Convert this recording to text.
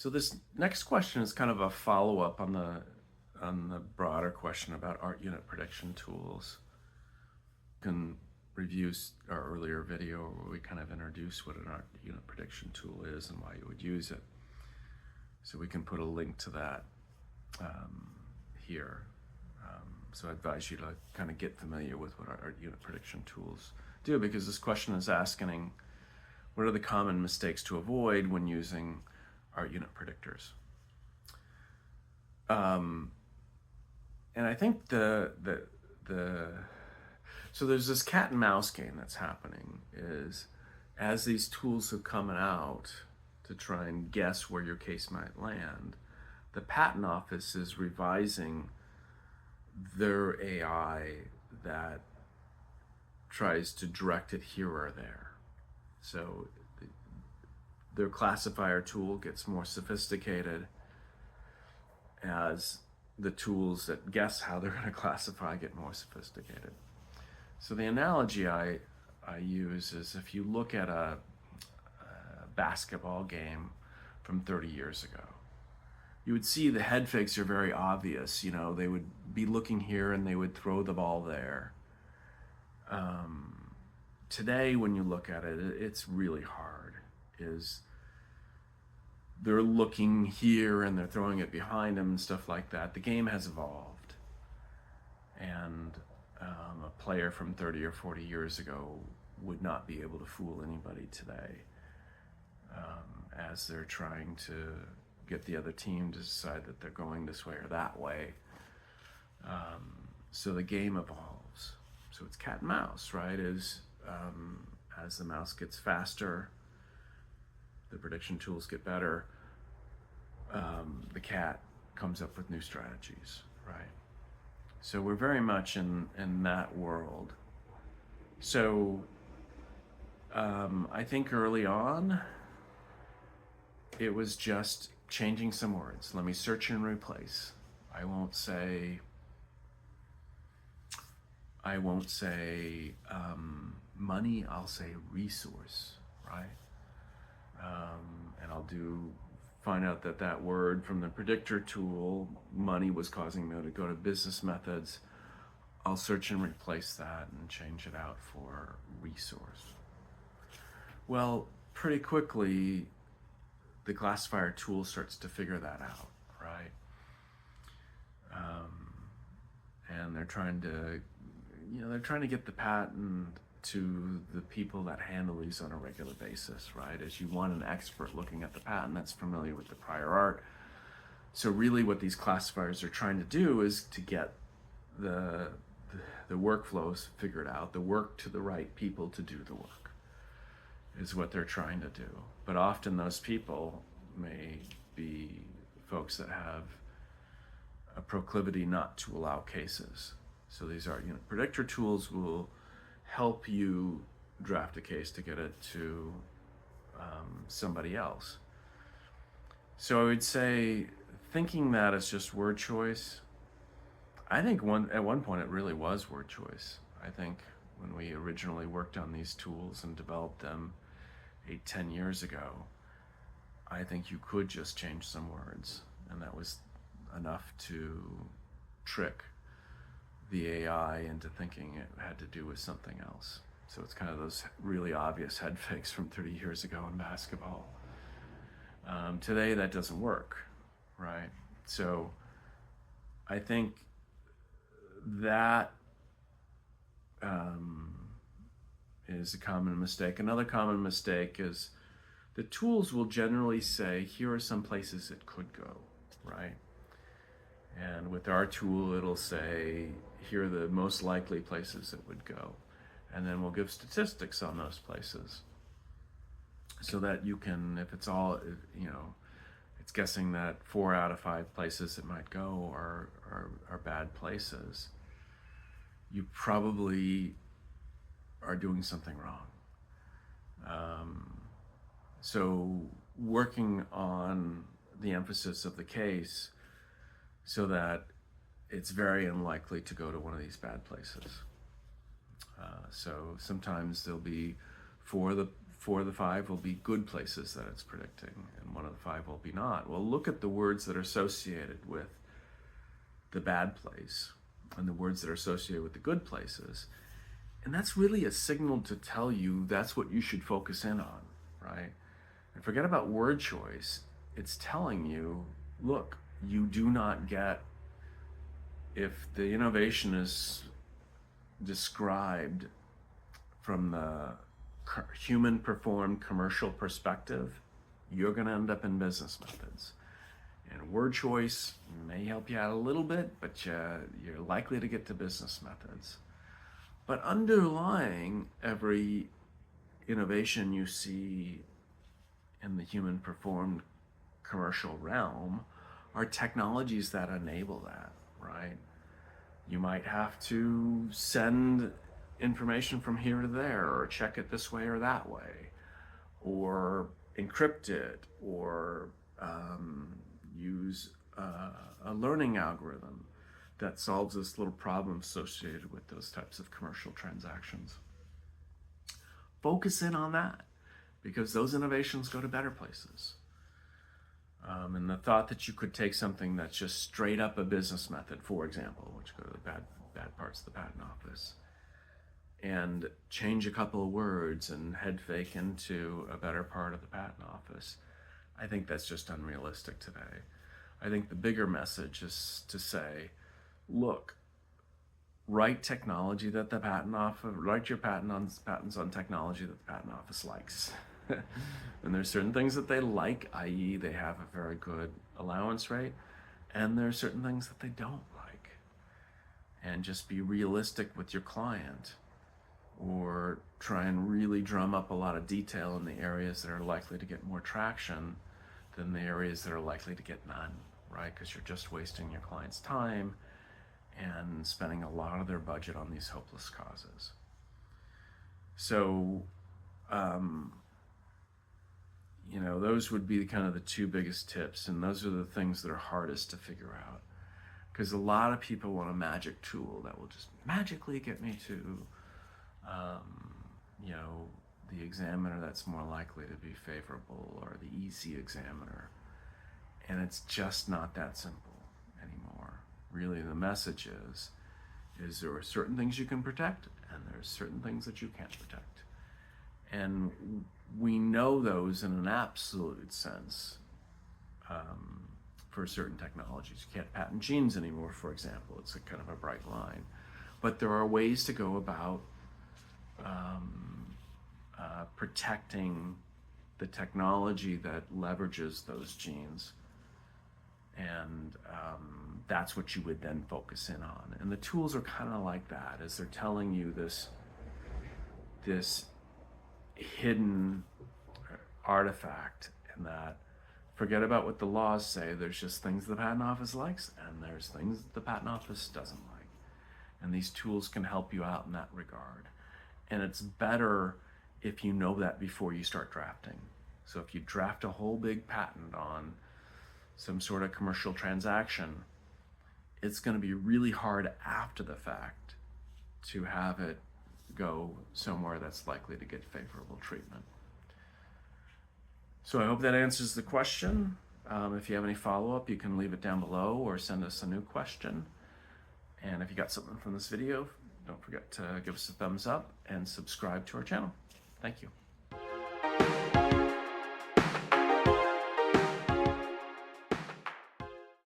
So this next question is kind of a follow-up on the broader question about art unit prediction tools. You can review our earlier video where we kind of introduce what an art unit prediction tool is and why you would use it. So we can put a link to that here. So I advise you to kind of get familiar with what art unit prediction tools do, because this question is asking, what are the common mistakes to avoid when using art unit predictors? And I think so there's this cat and mouse game that's happening, is as these tools have come out to try and guess where your case might land, the patent office is revising their AI that tries to direct it here or there. So their classifier tool gets more sophisticated as the tools that guess how they're going to classify get more sophisticated. So the analogy I use is, if you look at a basketball game from 30 years ago, you would see the head fakes are very obvious. You know, they would be looking here and they would throw the ball there. Today, when you look at it, it's really hard. They're looking here and they're throwing it behind them and stuff like that. The game has evolved. And a player from 30 or 40 years ago would not be able to fool anybody today, as they're trying to get the other team to decide that they're going this way or that way. So the game evolves. So it's cat and mouse, right? As the mouse gets faster, the prediction tools get better, the cat comes up with new strategies, right? So we're very much in that world. So I think early on, it was just changing some words. Let me search and replace. I won't say money, I'll say resource, right? And I'll find out that word from the predictor tool, money, was causing me to go to business methods. I'll search and replace that and change it out for resource. Well, pretty quickly, the classifier tool starts to figure that out, right? And they're trying to get the patent to the people that handle these on a regular basis, right? As you want an expert looking at the patent that's familiar with the prior art. So really what these classifiers are trying to do is to get the workflows figured out, the work to the right people to do the work, is what they're trying to do. But often those people may be folks that have a proclivity not to allow cases. So these art unit predictor tools will help you draft a case to get it to somebody else. So I would say, thinking that it's just word choice, I think at one point it really was word choice. I think when we originally worked on these tools and developed them 8-10 years ago, I think you could just change some words, and that was enough to trick the AI into thinking it had to do with something else. So it's kind of those really obvious head fakes from 30 years ago in basketball. Today that doesn't work, right? So I think that is a common mistake. Another common mistake is the tools will generally say, here are some places it could go, right? And with our tool, it'll say, here are the most likely places it would go. And then we'll give statistics on those places, so that you can, if it's all, it's guessing that 4 out of 5 places it might go are bad places, you probably are doing something wrong. So working on the emphasis of the case so that it's very unlikely to go to one of these bad places. So sometimes there'll be 4 4 of the 5 will be good places that it's predicting, and 1 of the 5 will be not. Well, look at the words that are associated with the bad place and the words that are associated with the good places. And that's really a signal to tell you that's what you should focus in on, right? And forget about word choice. It's telling you, look, you do not get, if the innovation is described from the human performed commercial perspective, you're going to end up in business methods. And word choice may help you out a little bit, but you're likely to get to business methods. But underlying every innovation you see in the human performed commercial realm are technologies that enable that, right? You might have to send information from here to there, or check it this way or that way, or encrypt it, or use a learning algorithm that solves this little problem associated with those types of commercial transactions. Focus in on that, because those innovations go to better places. And the thought that you could take something that's just straight up a business method, for example, which go to the bad parts of the patent office, and change a couple of words and head fake into a better part of the patent office, I think that's just unrealistic today. I think the bigger message is to say, look, write technology that the patent office, write your patents on technology that the patent office likes. And there's certain things that they like, i.e. they have a very good allowance rate, and there are certain things that they don't like. And just be realistic with your client, or try and really drum up a lot of detail in the areas that are likely to get more traction than the areas that are likely to get none, right? Because you're just wasting your client's time and spending a lot of their budget on these hopeless causes. So, those would be kind of the 2 biggest tips, and those are the things that are hardest to figure out. Because a lot of people want a magic tool that will just magically get me to, the examiner that's more likely to be favorable, or the easy examiner. And it's just not that simple anymore. Really, the message is there are certain things you can protect, and there are certain things that you can't protect. And we know those in an absolute sense for certain technologies. You can't patent genes anymore, for example. It's a kind of a bright line. But there are ways to go about protecting the technology that leverages those genes. And that's what you would then focus in on. And the tools are kind of like that, as they're telling you this hidden artifact, and that forget about what the laws say. There's just things the patent office likes, and there's things the patent office doesn't like. And these tools can help you out in that regard. And it's better if you know that before you start drafting. So if you draft a whole big patent on some sort of commercial transaction, it's going to be really hard after the fact to have it go somewhere that's likely to get favorable treatment. So I hope that answers the question. If you have any follow-up, you can leave it down below or send us a new question. And if you got something from this video, don't forget to give us a thumbs up and subscribe to our channel. Thank you.